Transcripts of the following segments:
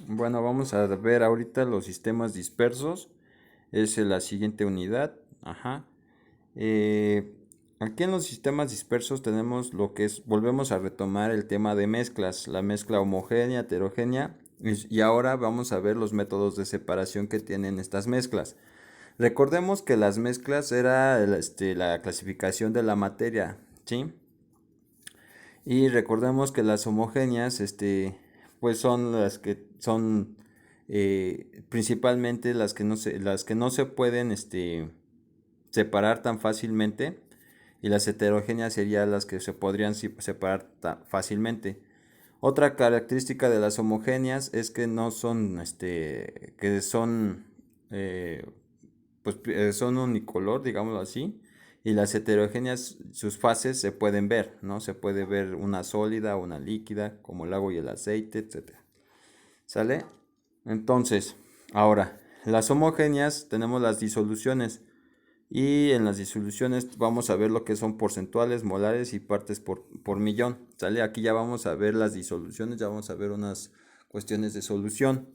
Bueno, vamos a ver ahorita los sistemas dispersos. Es la siguiente unidad. Ajá. Eh, Aquí en los sistemas dispersos tenemos lo que es, volvemos a retomar el tema de mezclas, la mezcla homogénea, heterogénea, y ahora vamos a ver los métodos de separación que tienen estas mezclas. Recordemos que las mezclas era la clasificación de la materia, ¿sí? Y recordemos que las homogéneas, pues son las que son principalmente las que no se pueden, separar tan fácilmente. Y las heterogéneas serían las que se podrían separar fácilmente. Otra característica de las homogéneas es que no son, que son, eh, son unicolor, digámoslo así. Y las heterogéneas, sus fases se pueden ver, ¿no? Se puede ver una sólida, una líquida, como el agua y el aceite, etcétera. ¿Sale? Entonces, ahora, las homogéneas tenemos las disoluciones. Y en las disoluciones vamos a ver lo que son porcentuales, molares y partes por millón. ¿Sale? Aquí ya vamos a ver las disoluciones, ya vamos a ver unas cuestiones de solución.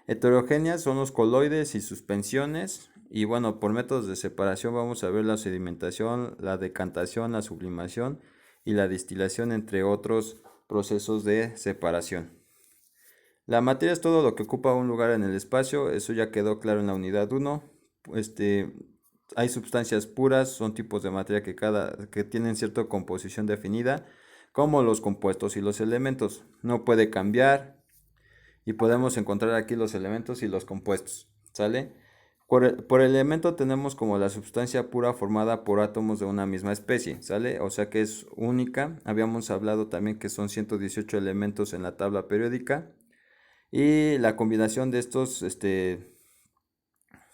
Heterogéneas son los coloides y suspensiones. Y bueno, por métodos de separación vamos a ver la sedimentación, la decantación, la sublimación y la destilación, entre otros procesos de separación. La materia es todo lo que ocupa un lugar en el espacio, eso ya quedó claro en la unidad 1. Este, Hay sustancias puras, son tipos de materia que tienen cierta composición definida, como los compuestos y los elementos. No puede cambiar y podemos encontrar aquí los elementos y los compuestos. ¿Sale? Por elemento tenemos como la sustancia pura formada por átomos de una misma especie, ¿sale? O sea que es única. Habíamos hablado también que son 118 elementos en la tabla periódica. Y la combinación de estos,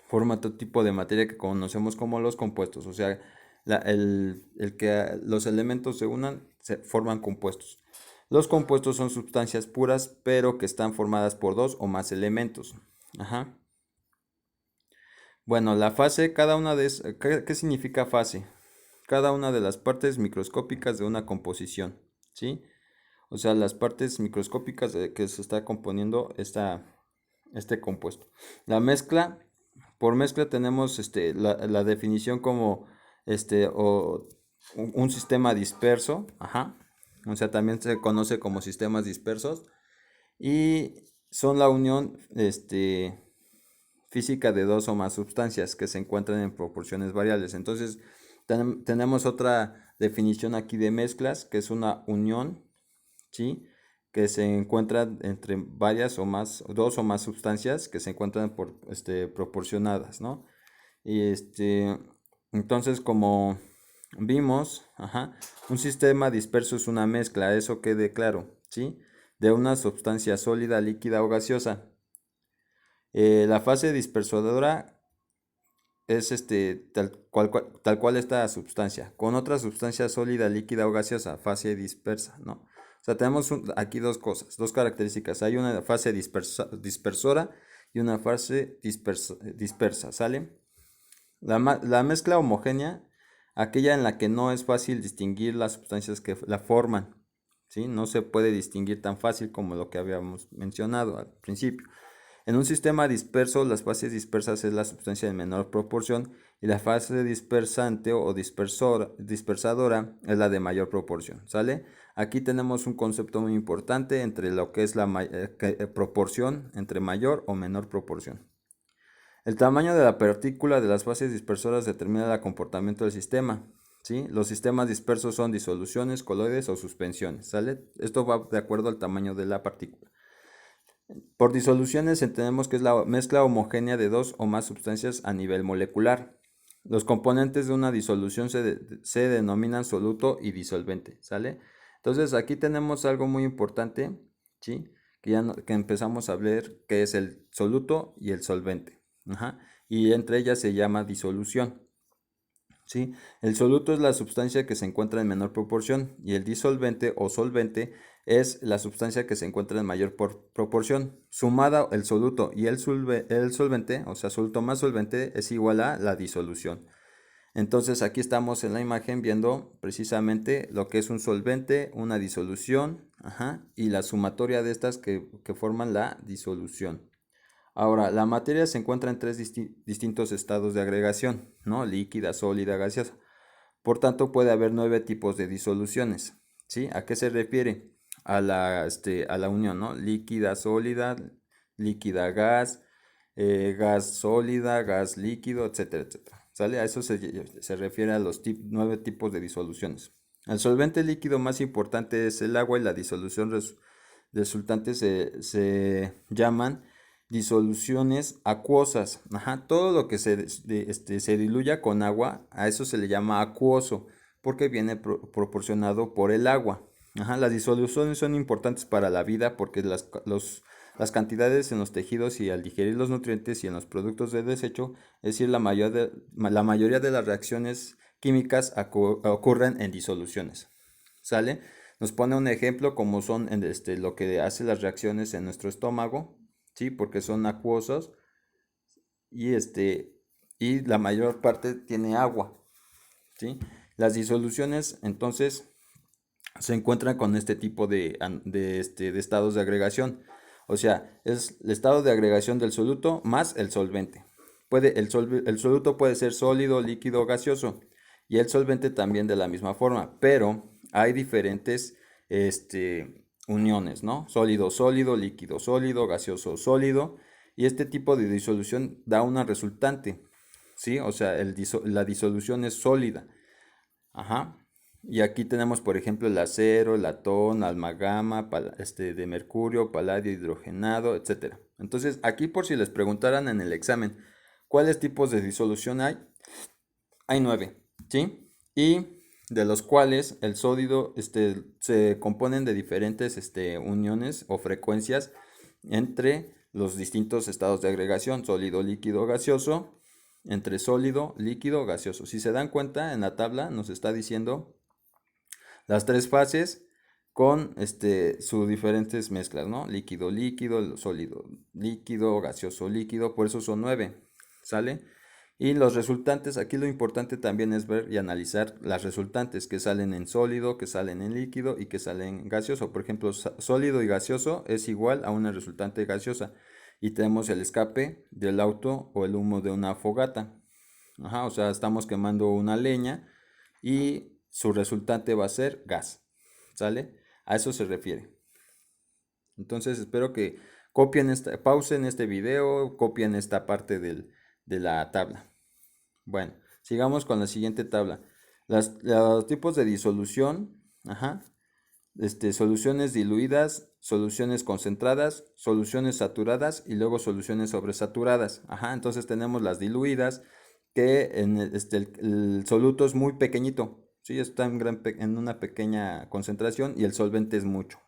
forma otro tipo de materia que conocemos como los compuestos. O sea, el que los elementos se unan, se forman compuestos. Los compuestos son sustancias puras, pero que están formadas por dos o más elementos. Ajá. Bueno, la fase, ¿qué significa fase? Cada una de las partes microscópicas de una composición, ¿sí? O sea, las partes microscópicas de que se está componiendo este compuesto. La mezcla, por mezcla tenemos la definición como un sistema disperso, ajá. O sea, también se conoce como sistemas dispersos y son la unión física de dos o más sustancias que se encuentran en proporciones variables. Entonces, tenemos otra definición aquí de mezclas, que es una unión, ¿sí? Que se encuentra entre varias o más, dos o más sustancias que se encuentran proporcionadas, ¿no? Y entonces como vimos, ajá, un sistema disperso es una mezcla, eso quede claro, ¿sí? De una sustancia sólida, líquida o gaseosa. La fase dispersadora es tal cual esta sustancia, con otra sustancia sólida, líquida o gaseosa, fase dispersa, ¿no? O sea, tenemos aquí dos cosas, dos características. Hay una fase dispersora y una fase dispersa, ¿sale? La mezcla homogénea, aquella en la que no es fácil distinguir las sustancias que la forman, ¿sí? No se puede distinguir tan fácil como lo que habíamos mencionado al principio. En un sistema disperso, las fases dispersas es la sustancia en menor proporción y la fase dispersante o dispersadora es la de mayor proporción, ¿sale? Aquí tenemos un concepto muy importante entre lo que es la proporción, entre mayor o menor proporción. El tamaño de la partícula de las fases dispersoras determina el comportamiento del sistema, ¿sí? Los sistemas dispersos son disoluciones, coloides o suspensiones, ¿sale? Esto va de acuerdo al tamaño de la partícula. Por disoluciones entendemos que es la mezcla homogénea de dos o más sustancias a nivel molecular. Los componentes de una disolución se denominan soluto y disolvente, ¿sale? Entonces aquí tenemos algo muy importante, ¿sí? Que empezamos a ver que es el soluto y el solvente. Ajá. Y entre ellas se llama disolución. ¿Sí? El soluto es la sustancia que se encuentra en menor proporción y el disolvente o solvente es la sustancia que se encuentra en mayor proporción. Sumada el soluto y el solvente, o sea, soluto más solvente es igual a la disolución. Entonces aquí estamos en la imagen viendo precisamente lo que es un solvente, una disolución, ajá, y la sumatoria de estas que forman la disolución. Ahora, la materia se encuentra en tres distintos estados de agregación, ¿no? Líquida, sólida, gaseosa. Por tanto, puede haber 9 tipos de disoluciones, ¿sí? ¿A qué se refiere? A la unión, ¿no? Líquida, sólida, líquida, gas, gas sólida, gas líquido, etcétera, etcétera. ¿Sale? A eso se refiere a los 9 tipos de disoluciones. El solvente líquido más importante es el agua y la disolución resultante se llaman disoluciones acuosas. Ajá, todo lo que se diluya con agua, a eso se le llama acuoso, porque viene proporcionado por el agua. Ajá, las disoluciones son importantes para la vida porque las cantidades en los tejidos y al digerir los nutrientes y en los productos de desecho, es decir, la mayoría de las reacciones químicas ocurren en disoluciones. ¿Sale? Nos pone un ejemplo como son lo que hace las reacciones en nuestro estómago, ¿sí? Porque son acuosos y, y la mayor parte tiene agua, ¿sí? Las disoluciones entonces se encuentran con este tipo de estados de agregación. O sea, es el estado de agregación del soluto más el solvente. El soluto puede ser sólido, líquido o gaseoso. Y el solvente también de la misma forma. Pero hay diferentes uniones, ¿no? Sólido, sólido, líquido, sólido, gaseoso, sólido. Y este tipo de disolución da una resultante, ¿sí? O sea, la disolución es sólida. Ajá. Y aquí tenemos, por ejemplo, el acero, el latón, amalgama, de mercurio, paladio hidrogenado, etcétera. Entonces, aquí por si les preguntaran en el examen, ¿cuáles tipos de disolución hay? Hay 9, ¿sí? Y de los cuales el sólido se componen de diferentes uniones o frecuencias entre los distintos estados de agregación, sólido, líquido, gaseoso, entre sólido, líquido, gaseoso. Si se dan cuenta, en la tabla nos está diciendo las tres fases con sus diferentes mezclas, ¿no? Líquido, líquido, sólido, líquido, gaseoso, líquido, por eso son 9, ¿sale? Y los resultantes, aquí lo importante también es ver y analizar las resultantes que salen en sólido, que salen en líquido y que salen en gaseoso. Por ejemplo, sólido y gaseoso es igual a una resultante gaseosa. Y tenemos el escape del auto o el humo de una fogata. Ajá, o sea, estamos quemando una leña y su resultante va a ser gas. ¿Sale? A eso se refiere. Entonces espero que pausen este video, copien esta parte de la tabla. Bueno, sigamos con la siguiente tabla. Los tipos de disolución, ajá, soluciones diluidas, soluciones concentradas, soluciones saturadas y luego soluciones sobresaturadas. Ajá, entonces tenemos las diluidas, que el soluto es muy pequeñito, ¿sí? Está en una pequeña concentración y el solvente es mucho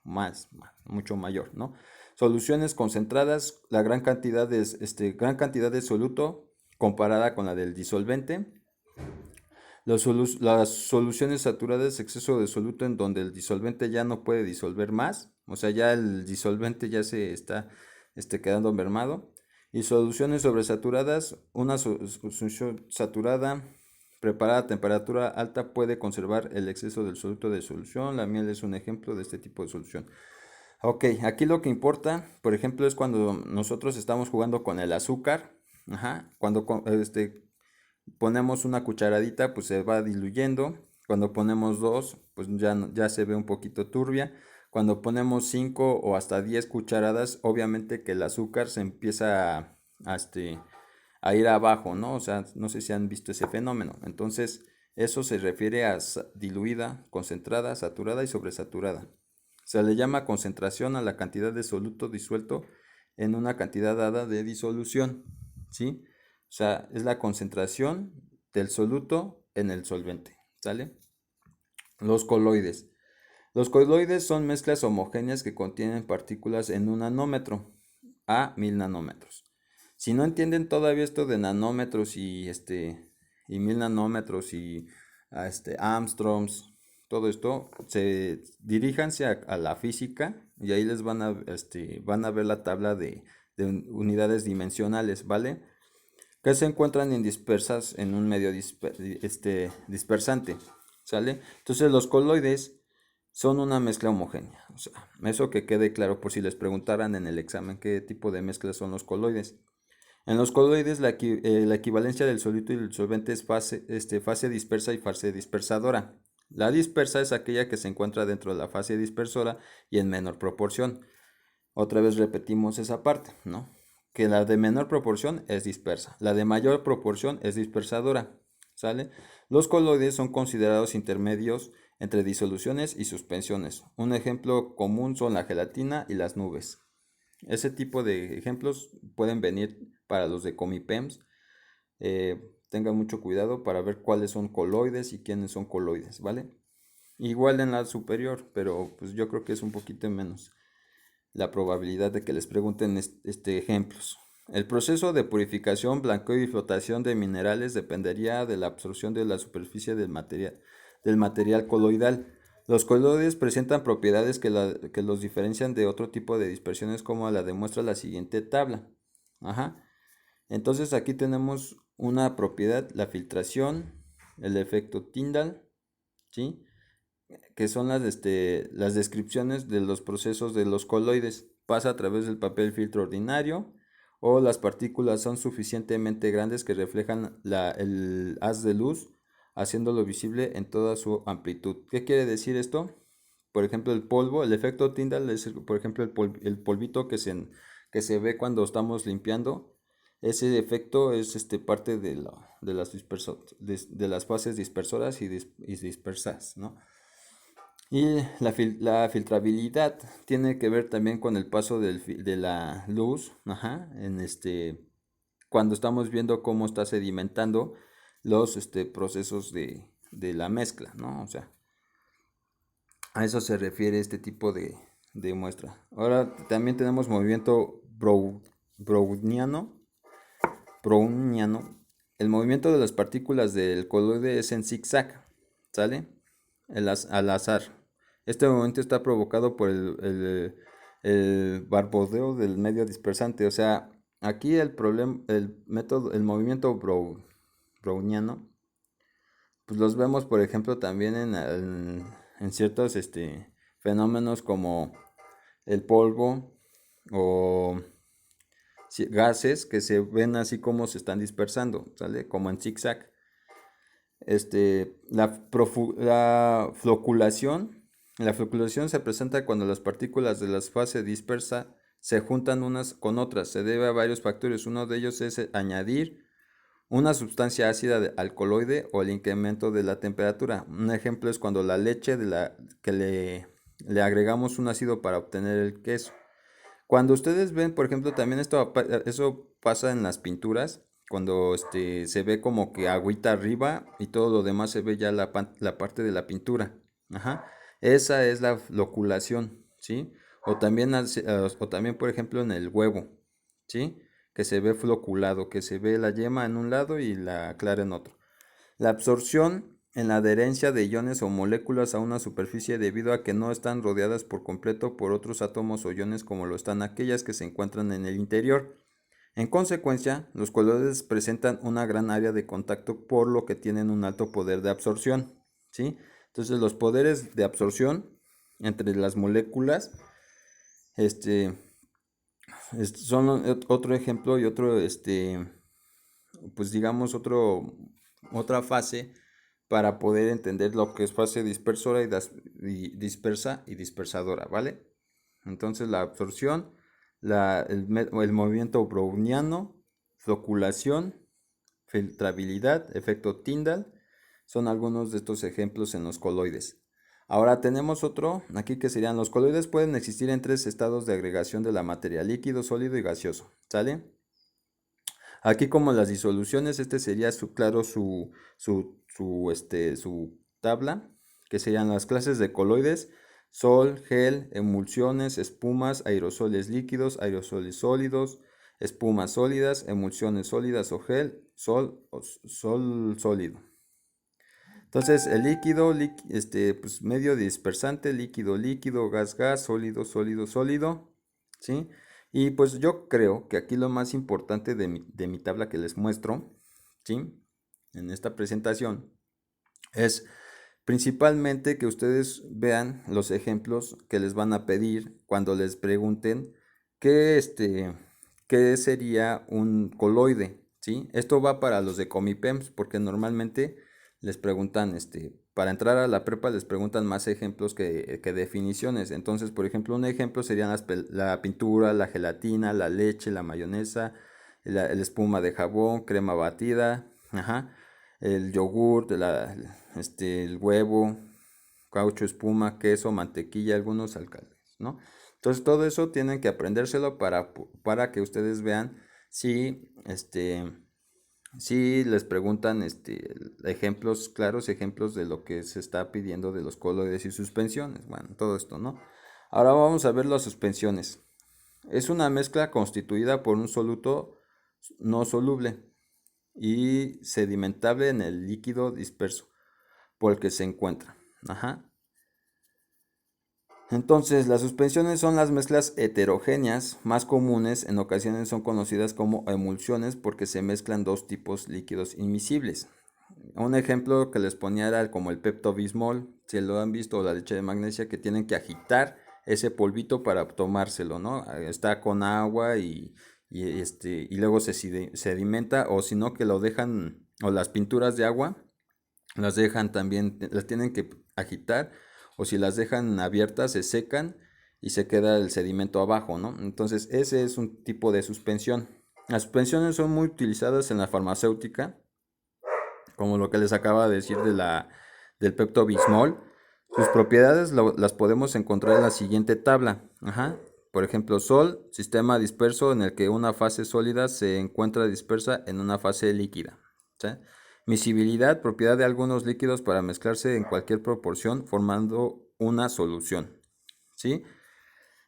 mayor, ¿no? Soluciones concentradas, la gran cantidad de soluto comparada con la del disolvente. Las soluciones saturadas, exceso de soluto en donde el disolvente ya no puede disolver más, o sea, ya el disolvente ya se está quedando mermado. Y soluciones sobresaturadas, una solución saturada preparada a temperatura alta puede conservar el exceso del soluto de solución. La miel es un ejemplo de este tipo de solución. Ok, aquí lo que importa, por ejemplo, es cuando nosotros estamos jugando con el azúcar. Ajá, cuando ponemos una cucharadita, pues se va diluyendo. Cuando ponemos dos, pues ya se ve un poquito turbia. Cuando ponemos 5 o hasta 10 cucharadas, obviamente que el azúcar se empieza a ir abajo, ¿no? O sea, no sé si han visto ese fenómeno. Entonces, eso se refiere a diluida, concentrada, saturada y sobresaturada. Se le llama concentración a la cantidad de soluto disuelto en una cantidad dada de disolución, ¿sí? O sea, es la concentración del soluto en el solvente, ¿sale? Los coloides. Los coloides son mezclas homogéneas que contienen partículas en un nanómetro a 1000 nanómetros. Si no entienden todavía esto de nanómetros y 1000 nanómetros y Armstrongs, todo esto, diríjanse a la física y ahí les van a ver la tabla de unidades dimensionales, ¿vale? que se encuentran dispersas en un medio dispersante, ¿sale? Entonces los coloides son una mezcla homogénea, o sea, eso que quede claro por si les preguntaran en el examen qué tipo de mezclas son los coloides. En los coloides la equivalencia del sólido y del solvente es fase dispersa y fase dispersadora. La dispersa es aquella que se encuentra dentro de la fase dispersora y en menor proporción. Otra vez repetimos esa parte, ¿no? Que la de menor proporción es dispersa, la de mayor proporción es dispersadora, ¿sale? Los coloides son considerados intermedios entre disoluciones y suspensiones. Un ejemplo común son la gelatina y las nubes. Ese tipo de ejemplos pueden venir para los de Comipems. Tengan mucho cuidado para ver cuáles son coloides y quiénes son coloides, ¿vale? Igual en la superior, pero pues yo creo que es un poquito menos la probabilidad de que les pregunten ejemplos. El proceso de purificación, blanqueo y flotación de minerales dependería de la absorción de la superficie del material coloidal. Los coloides presentan propiedades que los diferencian de otro tipo de dispersiones, como la demuestra la siguiente tabla. Ajá. Entonces aquí tenemos una propiedad, la filtración, el efecto Tyndall, ¿sí? Que son las descripciones de los procesos de los coloides. Pasa a través del papel filtro ordinario, o las partículas son suficientemente grandes que reflejan el haz de luz, haciéndolo visible en toda su amplitud. ¿Qué quiere decir esto? Por ejemplo, el polvo, el efecto Tyndall es, por ejemplo, el polvito que se ve cuando estamos limpiando. Ese efecto es parte de las fases dispersoras y dispersas, ¿no? Y la filtrabilidad tiene que ver también con el paso de la luz, ajá, cuando estamos viendo cómo está sedimentando los procesos de la mezcla, ¿no? O sea, a eso se refiere este tipo de muestra. Ahora también tenemos movimiento browniano. Browniano. El movimiento de las partículas del coloide es en zigzag, ¿sale? Al azar. Este movimiento está provocado por el barbodeo del medio dispersante. O sea, aquí el movimiento browniano, pues los vemos, por ejemplo, también en ciertos fenómenos como el polvo o gases que se ven así como se están dispersando, ¿sale? Como en zigzag. La floculación. La floculación se presenta cuando las partículas de la fase dispersa se juntan unas con otras. Se debe a varios factores. Uno de ellos es añadir una sustancia ácida al coloide o el incremento de la temperatura. Un ejemplo es cuando la leche que le agregamos un ácido para obtener el queso. Cuando ustedes ven, por ejemplo, también eso pasa en las pinturas, cuando se ve como que agüita arriba y todo lo demás se ve ya la parte de la pintura. Ajá. Esa es la loculación, ¿sí? O también, por ejemplo, en el huevo, ¿sí? Que se ve floculado, que se ve la yema en un lado y la clara en otro. La absorción en la adherencia de iones o moléculas a una superficie debido a que no están rodeadas por completo por otros átomos o iones como lo están aquellas que se encuentran en el interior. En consecuencia, los coloides presentan una gran área de contacto por lo que tienen un alto poder de absorción, ¿sí? Entonces los poderes de absorción entre las moléculas son otro ejemplo y otro, pues digamos, otra fase para poder entender lo que es fase dispersora y dispersa y dispersadora, ¿vale? Entonces la absorción, el movimiento browniano, floculación, filtrabilidad, efecto Tyndall, son algunos de estos ejemplos en los coloides. Ahora tenemos otro aquí que serían: los coloides pueden existir en 3 estados de agregación de la materia: líquido, sólido y gaseoso, ¿sale? Aquí, como las disoluciones, sería su tabla, que serían las clases de coloides: sol, gel, emulsiones, espumas, aerosoles líquidos, aerosoles sólidos, espumas sólidas, emulsiones sólidas o gel, sol sólido. Entonces, el líquido, pues medio dispersante, líquido, líquido, gas, gas, sólido, sólido, sólido, ¿sí? Y pues yo creo que aquí lo más importante de mi tabla que les muestro, ¿sí? En esta presentación es principalmente que ustedes vean los ejemplos que les van a pedir cuando les pregunten qué, qué sería un coloide, ¿sí? Esto va para los de Comipems porque normalmente les preguntan, para entrar a la prepa les preguntan más ejemplos que definiciones. Entonces, por ejemplo, un ejemplo serían la pintura, la gelatina, la leche, la mayonesa, la espuma de jabón, crema batida, ajá, el yogur, el huevo, caucho, espuma, queso, mantequilla, algunos alcaldes, ¿no? Entonces todo eso tienen que aprendérselo para que ustedes vean si, si les preguntan, ejemplos, claros ejemplos de lo que se está pidiendo de los coloides y suspensiones, bueno, todo esto, ¿no? Ahora vamos a ver las suspensiones. Es una mezcla constituida por un soluto no soluble y sedimentable en el líquido disperso por el que se encuentra. Ajá. Entonces, las suspensiones son las mezclas heterogéneas más comunes, en ocasiones son conocidas como emulsiones porque se mezclan dos tipos líquidos inmiscibles. Un ejemplo que les ponía era como el Pepto-Bismol, si lo han visto, o la leche de magnesia, que tienen que agitar ese polvito para tomárselo, ¿no? Está con agua y luego se sedimenta, o si no que lo dejan, o las pinturas de agua, las dejan también, las tienen que agitar, o si las dejan abiertas se secan y se queda el sedimento abajo, ¿no? Entonces ese es un tipo de suspensión. Las suspensiones son muy utilizadas en la farmacéutica, como lo que les acaba de decir del Pepto-Bismol. Sus propiedades las podemos encontrar en la siguiente tabla. Ajá. Por ejemplo, Sol, sistema disperso en el que una fase sólida se encuentra dispersa en una fase líquida. ¿Sí? Miscibilidad, propiedad de algunos líquidos para mezclarse en cualquier proporción formando una solución. ¿Sí?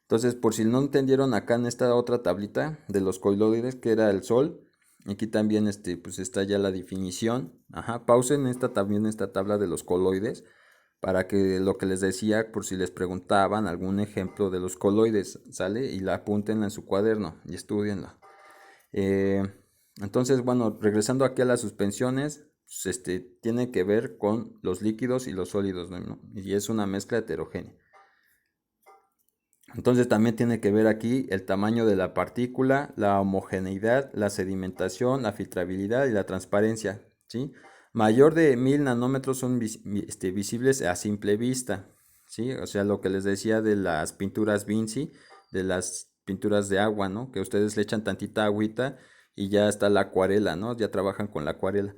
Entonces, por si no entendieron acá en esta otra tablita de los coloides, que era el Sol, aquí también pues está ya la definición. Ajá, pausen también esta tabla de los coloides para que lo que les decía, por si les preguntaban algún ejemplo de los coloides, ¿sale? Y la apunten en su cuaderno y estudienlo. Eh, entonces, bueno, regresando aquí a las suspensiones, pues, tiene que ver con los líquidos y los sólidos, ¿no? Y es una mezcla heterogénea. Entonces también tiene que ver aquí el tamaño de la partícula, la homogeneidad, la sedimentación, la filtrabilidad y la transparencia, ¿sí? Mayor de 1000 nanómetros son visibles a simple vista, ¿sí? O sea, lo que les decía de las pinturas Vinci, de las pinturas de agua, ¿no? Que ustedes le echan tantita agüita y ya está la acuarela, ¿no? Ya trabajan con la acuarela.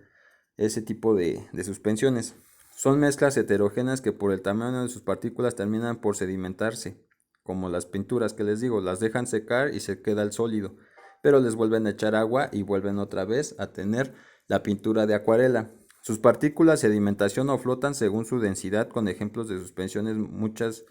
Ese tipo de suspensiones. Son mezclas heterogéneas que por el tamaño de sus partículas terminan por sedimentarse, como las pinturas que les digo, las dejan secar y se queda el sólido, pero les vuelven a echar agua y vuelven otra vez a tener la pintura de acuarela. Sus partículas sedimentación o flotan según su densidad, con ejemplos de suspensiones, muchas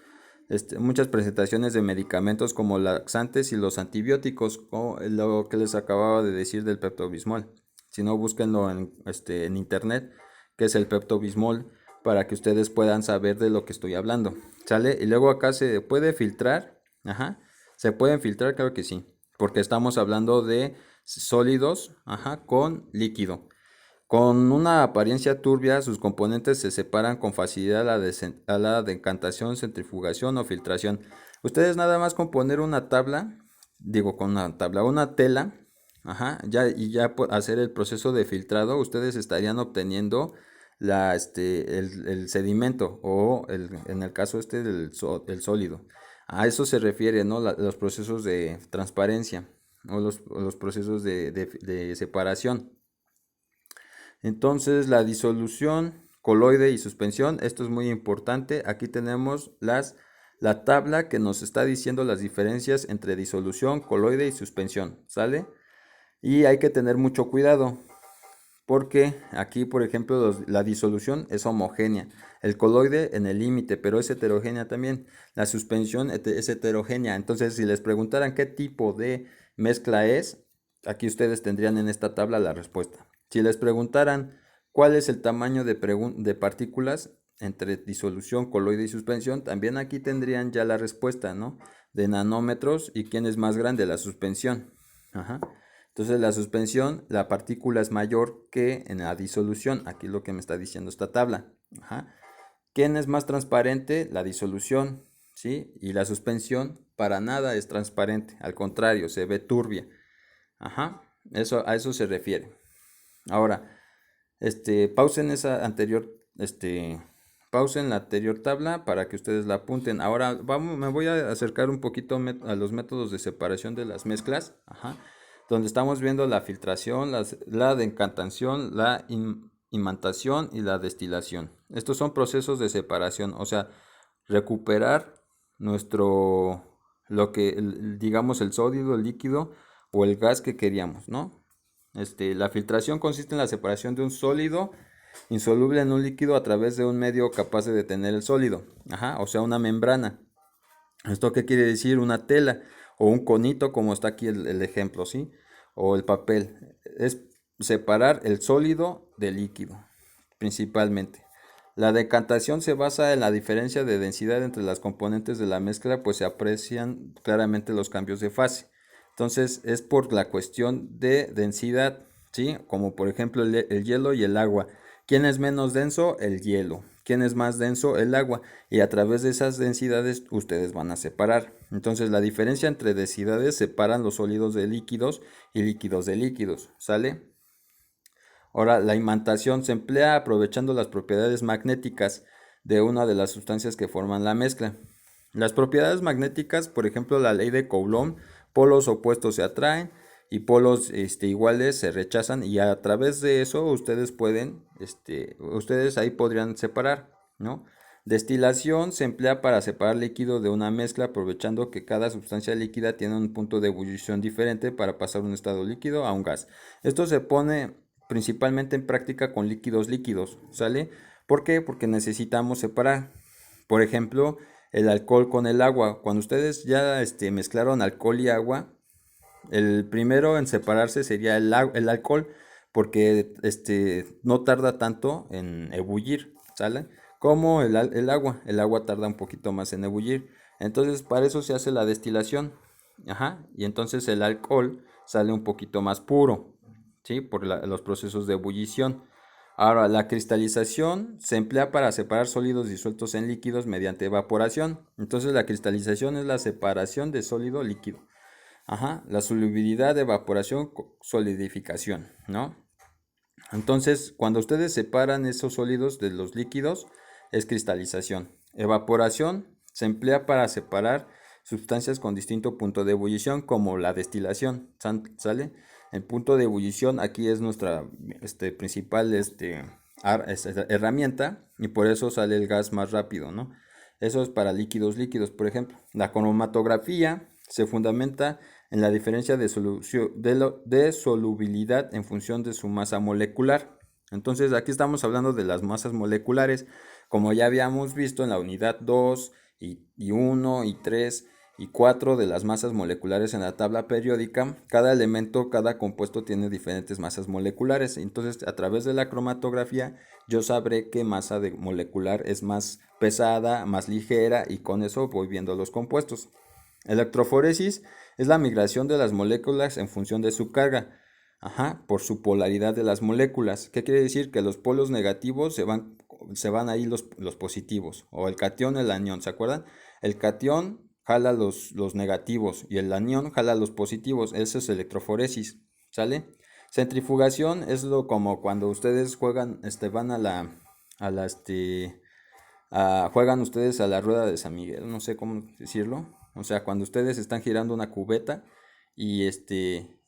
presentaciones de medicamentos como laxantes y los antibióticos, como lo que les acababa de decir del Pepto-Bismol. Si no, búsquenlo en internet, que es el Pepto-Bismol, para que ustedes puedan saber de lo que estoy hablando. ¿Sale? Y luego acá se puede filtrar. Ajá. Se pueden filtrar, claro que sí. Porque estamos hablando de sólidos, ajá, con líquido. Con una apariencia turbia, sus componentes se separan con facilidad a la decantación, centrifugación o filtración. Ustedes nada más con poner una tabla, digo con una tabla, una tela, ajá, ya por hacer el proceso de filtrado, ustedes estarían obteniendo el sedimento o en el caso el sólido. A eso se refiere, ¿no? Los procesos de transparencia o los procesos de separación. Entonces, la disolución, coloide y suspensión, esto es muy importante. Aquí tenemos la tabla que nos está diciendo las diferencias entre disolución, coloide y suspensión, ¿sale? Y hay que tener mucho cuidado, porque aquí, por ejemplo, la disolución es homogénea, el coloide en el límite, pero es heterogénea también. La suspensión es heterogénea. Entonces, si les preguntaran qué tipo de mezcla es, aquí ustedes tendrían en esta tabla la respuesta. Si les preguntaran cuál es el tamaño de partículas entre disolución, coloide y suspensión, también aquí tendrían ya la respuesta, ¿no? de nanómetros. ¿Y quién es más grande? La suspensión. Ajá. Entonces la suspensión, la partícula es mayor que en la disolución. Aquí lo que me está diciendo esta tabla. Ajá. ¿Quién es más transparente? La disolución, ¿sí? Y la suspensión para nada es transparente. Al contrario, se ve turbia. Ajá. A eso se refiere. Ahora, pausen esa anterior, pausen la anterior tabla para que ustedes la apunten. Ahora me voy a acercar un poquito a los métodos de separación de las mezclas, ajá, donde estamos viendo la filtración, la decantación, la imantación y la destilación. Estos son procesos de separación, o sea, recuperar nuestro, digamos el sólido, el líquido o el gas que queríamos, ¿no? La filtración consiste en la separación de un sólido insoluble en un líquido a través de un medio capaz de detener el sólido, ajá, o sea, una membrana. ¿Esto qué quiere decir? Una tela o un conito, como está aquí el ejemplo, ¿sí? O el papel. Es separar el sólido del líquido, principalmente. La decantación se basa en la diferencia de densidad entre las componentes de la mezcla, pues se aprecian claramente los cambios de fase. Entonces es por la cuestión de densidad, ¿sí? Como por ejemplo el hielo y el agua. ¿Quién es menos denso? El hielo. ¿Quién es más denso? El agua. Y a través de esas densidades ustedes van a separar. Entonces la diferencia entre densidades separan los sólidos de líquidos y líquidos de líquidos. ¿Sale? Ahora, la imantación se emplea aprovechando las propiedades magnéticas de una de las sustancias que forman la mezcla. Las propiedades magnéticas, por ejemplo, la ley de Coulomb, polos opuestos se atraen y polos iguales se rechazan, y a través de eso ustedes ustedes ahí podrían separar, ¿no? Destilación se emplea para separar líquido de una mezcla, aprovechando que cada sustancia líquida tiene un punto de ebullición diferente para pasar un estado líquido a un gas. Esto se pone principalmente en práctica con líquidos líquidos, ¿sale? ¿Por qué? Porque necesitamos separar. Por ejemplo, el alcohol con el agua. Cuando ustedes ya mezclaron alcohol y agua, el primero en separarse sería el alcohol, porque no tarda tanto en ebullir, ¿sale? Como el agua. El agua tarda un poquito más en ebullir. Entonces, para eso se hace la destilación. Ajá. Y entonces el alcohol sale un poquito más puro, ¿sí? Por los procesos de ebullición. Ahora, la cristalización se emplea para separar sólidos disueltos en líquidos mediante evaporación. Entonces, la cristalización es la separación de sólido líquido. Ajá, la solubilidad, evaporación, solidificación, ¿no? Entonces, cuando ustedes separan esos sólidos de los líquidos, es cristalización. Evaporación se emplea para separar sustancias con distinto punto de ebullición, como la destilación, ¿sale? El punto de ebullición aquí es nuestra principal herramienta, y por eso sale el gas más rápido, ¿no? Eso es para líquidos líquidos, por ejemplo. La cromatografía se fundamenta en la diferencia de solubilidad en función de su masa molecular. Entonces aquí estamos hablando de las masas moleculares, como ya habíamos visto en la unidad 2 y 1 y 3 y 4 de las masas moleculares en la tabla periódica. Cada elemento, cada compuesto tiene diferentes masas moleculares. Entonces, a través de la cromatografía yo sabré qué masa molecular es más pesada, más ligera, y con eso voy viendo los compuestos. Electroforesis es la migración de las moléculas en función de su carga, ajá, por su polaridad de las moléculas. ¿Qué quiere decir? Que los polos negativos se van ahí los positivos, o el catión, el anión, ¿se acuerdan? El catión jala los negativos y el anión jala los positivos. Eso es electroforesis, ¿sale? Centrifugación es como cuando ustedes juegan, van a la, juegan ustedes a la rueda de San Miguel, no sé cómo decirlo. O sea, cuando ustedes están girando una cubeta y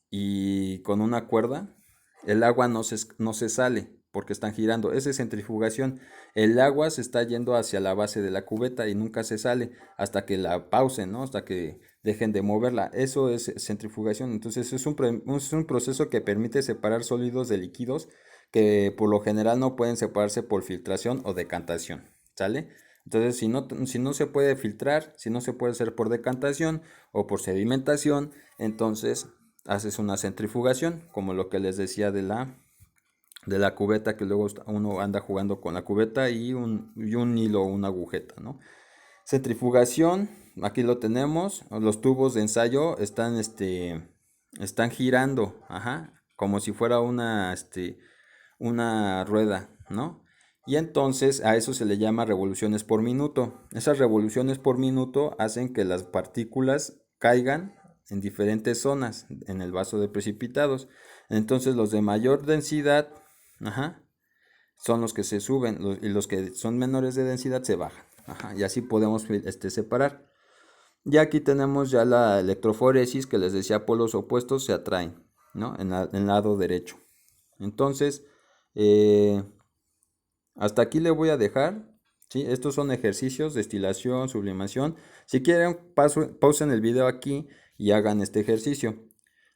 y con una cuerda, el agua no se sale porque están girando. Esa es centrifugación. El agua se está yendo hacia la base de la cubeta y nunca se sale hasta que la pausen, ¿no? Hasta que dejen de moverla. Eso es centrifugación. Entonces es un proceso que permite separar sólidos de líquidos, que por lo general no pueden separarse por filtración o decantación, ¿sale? Entonces, si no se puede filtrar, si no se puede hacer por decantación o por sedimentación, entonces haces una centrifugación, como lo que les decía de la cubeta, que luego uno anda jugando con la cubeta y un hilo o una agujeta, ¿no? Centrifugación aquí lo tenemos. Los tubos de ensayo están girando, ajá, como si fuera una rueda, ¿no? Y entonces a eso se le llama revoluciones por minuto. Esas revoluciones por minuto hacen que las partículas caigan en diferentes zonas en el vaso de precipitados. Entonces los de mayor densidad, ajá, son los que se suben y los que son menores de densidad se bajan. Ajá, y así podemos separar. Y aquí tenemos ya la electroforesis que les decía, polos opuestos se atraen, ¿no? En el lado derecho. Entonces, hasta aquí le voy a dejar. ¿Sí? Estos son ejercicios, destilación, sublimación. Si quieren, pausen el video aquí y hagan este ejercicio.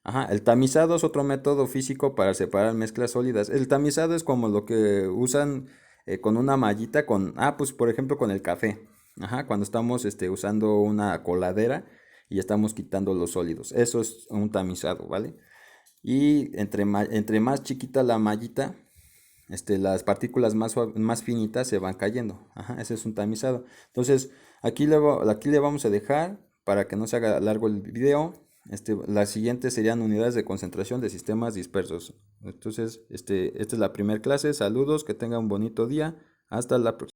Ajá, el tamizado es otro método físico para separar mezclas sólidas. El tamizado es como lo que usan con una mallita, pues por ejemplo con el café. Ajá, cuando estamos usando una coladera y estamos quitando los sólidos. Eso es un tamizado, ¿vale? Y entre más chiquita la mallita, las partículas más finitas se van cayendo. Ajá, ese es un tamizado. Entonces, aquí le vamos a dejar para que no se haga largo el video. Las siguientes serían unidades de concentración de sistemas dispersos. Entonces, esta es la primera clase. Saludos, que tengan un bonito día. Hasta la próxima.